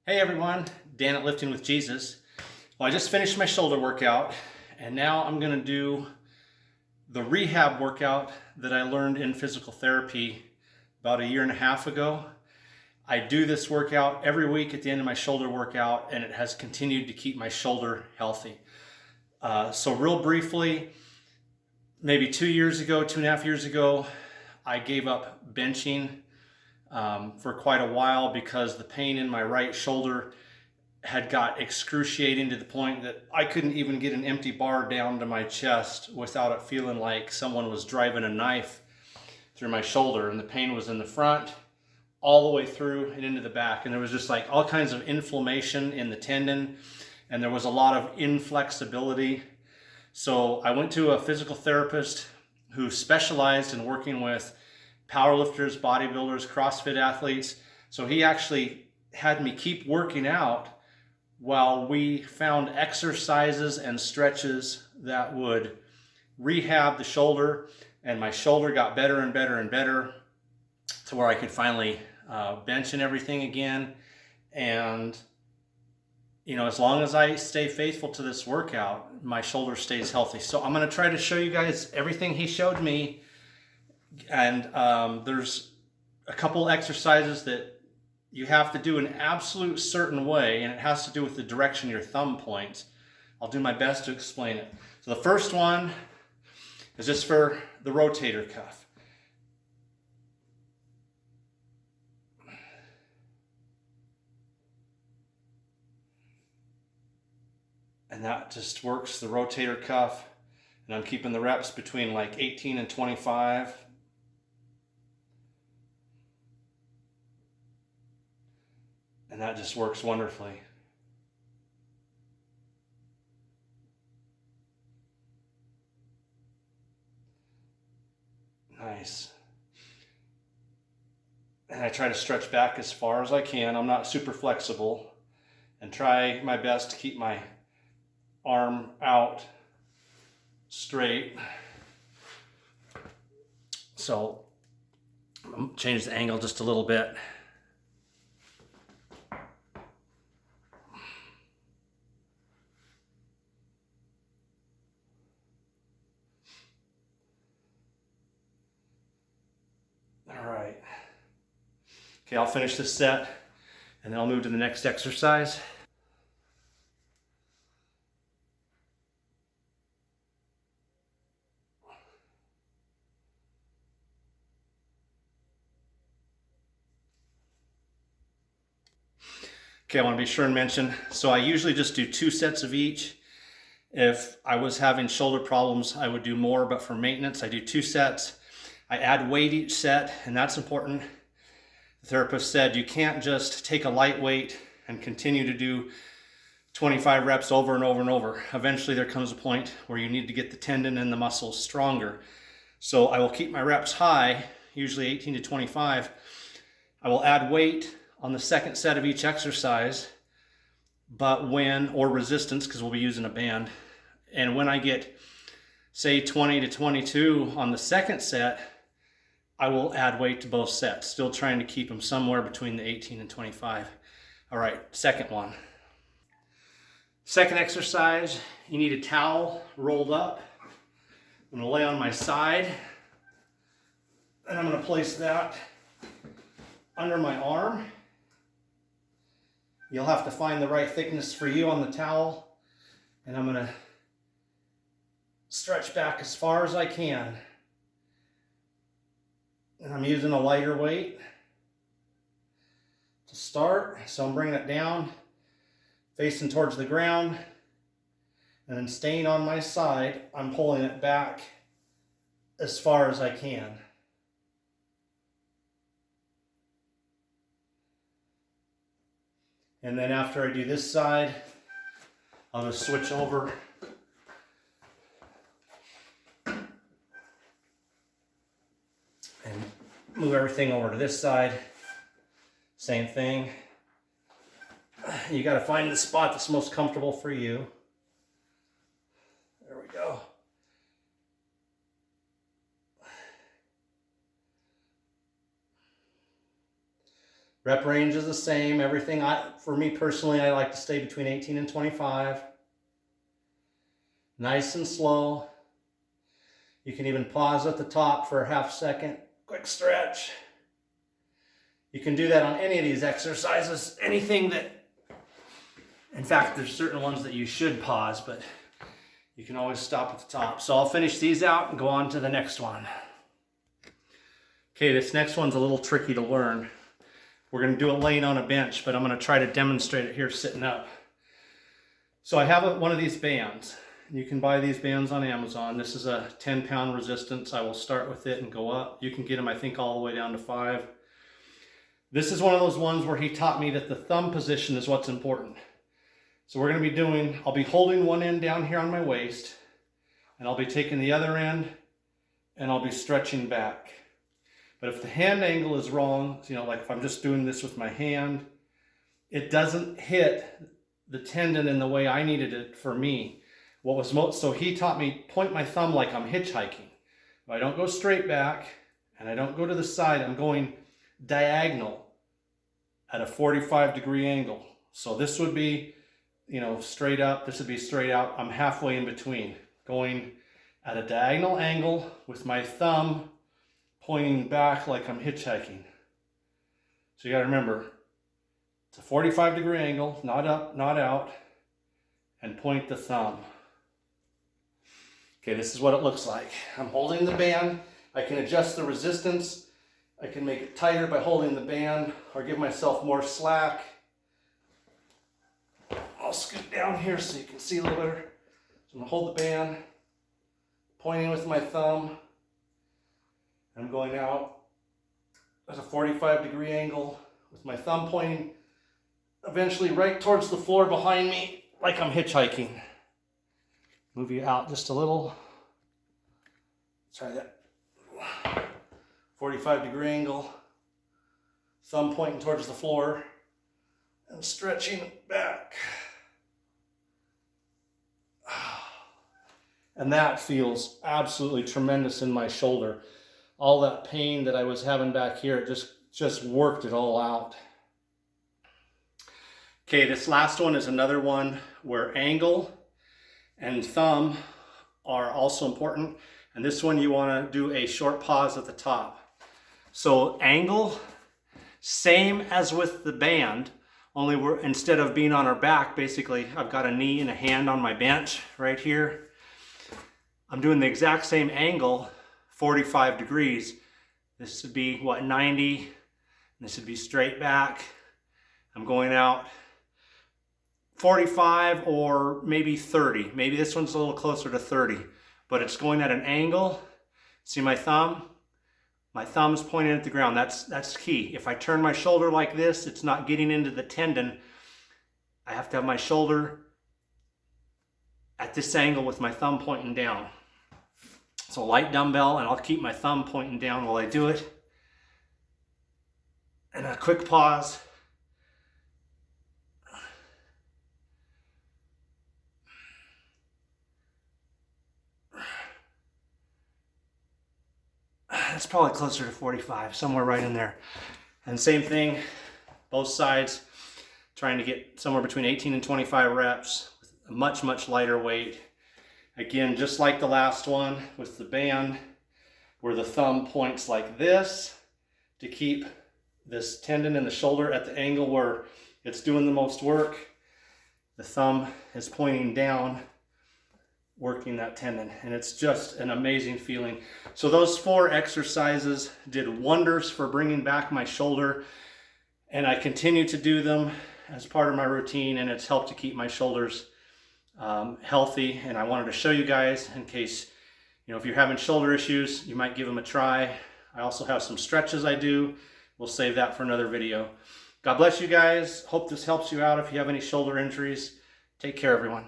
Hey everyone, Dan at Lifting with Jesus. Well, I just finished my shoulder workout and now I'm going to do the rehab workout that I learned in physical therapy about a year and a half ago. I do this workout every week at the end of my shoulder workout and it has continued to keep my shoulder healthy. So real briefly, maybe 2 years ago, 2.5 years ago, I gave up benching for quite a while because the pain in my right shoulder had got excruciating to the point that I couldn't even get an empty bar down to my chest without it feeling like someone was driving a knife through my shoulder, and the pain was in the front all the way through and into the back, and there was just like all kinds of inflammation in the tendon, and there was a lot of inflexibility. So I went to a physical therapist who specialized in working with powerlifters, bodybuilders, CrossFit athletes. So he actually had me keep working out while we found exercises and stretches that would rehab the shoulder, and my shoulder got better and better and better to where I could finally bench and everything again. And as long as I stay faithful to this workout, my shoulder stays healthy. So I'm going to try to show you guys everything he showed me. And there's a couple exercises that you have to do an absolute certain way, and it has to do with the direction your thumb points. I'll do my best to explain it. So the first one is just for the rotator cuff. And that just works the rotator cuff. And I'm keeping the reps between like 18 and 25. And that just works wonderfully. Nice. And I try to stretch back as far as I can. I'm not super flexible, and try my best to keep my arm out straight. So I'll change the angle just a little bit. All right. Okay, I'll finish this set and then I'll move to the next exercise. Okay, I want to be sure and mention, so I usually just do 2 sets of each. If I was having shoulder problems, I would do more, but for maintenance, I do 2 sets. I add weight each set, and that's important. The therapist said you can't just take a light weight and continue to do 25 reps over and over and over. Eventually there comes a point where you need to get the tendon and the muscles stronger. So I will keep my reps high, usually 18 to 25. I will add weight on the second set of each exercise, or resistance, because we'll be using a band. And when I get, say, 20 to 22 on the second set, I will add weight to both sets, still trying to keep them somewhere between the 18 and 25. All right, second one. Second exercise, you need a towel rolled up. I'm going to lay on my side, and I'm going to place that under my arm. You'll have to find the right thickness for you on the towel, and I'm going to stretch back as far as I can. And I'm using a lighter weight to start, so I'm bringing it down, facing towards the ground, and then staying on my side, I'm pulling it back as far as I can. And then after I do this side, I'll just switch over and move everything over to this side. Same thing. You got to find the spot that's most comfortable for you. There we go. Rep range is the same. Everything, for me personally, I like to stay between 18 and 25. Nice and slow. You can even pause at the top for a half second. Quick stretch. You can do that on any of these exercises. Anything that, in fact, there's certain ones that you should pause, but you can always stop at the top. So I'll finish these out and go on to the next one. Okay, this next one's a little tricky to learn. We're going to do it laying on a bench, but I'm going to try to demonstrate it here sitting up. So I have one of these bands. You can buy these bands on Amazon. This is a 10-pound resistance. I will start with it and go up. You can get them, I think, all the way down to 5. This is one of those ones where he taught me that the thumb position is what's important. So we're going to be doing, I'll be holding one end down here on my waist, and I'll be taking the other end, and I'll be stretching back. But if the hand angle is wrong, you know, like if I'm just doing this with my hand, it doesn't hit the tendon in the way I needed it for me. So he taught me point my thumb like I'm hitchhiking. I don't go straight back and I don't go to the side. I'm going diagonal at a 45-degree angle. So this would be, you know, straight up. This would be straight out. I'm halfway in between, going at a diagonal angle with my thumb pointing back like I'm hitchhiking. So you got to remember, it's a 45-degree angle, not up, not out, and point the thumb. Okay, this is what it looks like. I'm holding the band. I can adjust the resistance. I can make it tighter by holding the band or give myself more slack. I'll scoot down here so you can see a little better. So I'm going to hold the band, pointing with my thumb. I'm going out at a 45-degree angle with my thumb pointing eventually right towards the floor behind me like I'm hitchhiking. Move you out just a little. Try that. 45-degree angle. Thumb pointing towards the floor and stretching back. And that feels absolutely tremendous in my shoulder. All that pain that I was having back here, it just worked it all out. Okay, this last one is another one where angle and thumb are also important. And this one you want to do a short pause at the top. So angle, same as with the band, only instead of being on our back, basically I've got a knee and a hand on my bench right here. I'm doing the exact same angle, 45 degrees. This would be, 90? And this would be straight back. I'm going out 45 or maybe 30. Maybe this one's a little closer to 30, but it's going at an angle. See my thumb? My thumb's pointing at the ground. That's key. If I turn my shoulder like this, it's not getting into the tendon. I have to have my shoulder at this angle with my thumb pointing down. So light dumbbell, and I'll keep my thumb pointing down while I do it. And a quick pause. It's probably closer to 45, somewhere right in there. And same thing, both sides, trying to get somewhere between 18 and 25 reps with a much, much lighter weight. Again, just like the last one with the band, where the thumb points like this to keep this tendon in the shoulder at the angle where it's doing the most work. The thumb is pointing down, working that tendon, and it's just an amazing feeling. So those 4 exercises did wonders for bringing back my shoulder, and I continue to do them as part of my routine, and it's helped to keep my shoulders healthy. And I wanted to show you guys in case, you know, if you're having shoulder issues, you might give them a try. I also have some stretches I do. We'll save that for another video. God bless you guys. Hope this helps you out if you have any shoulder injuries. Take care, everyone.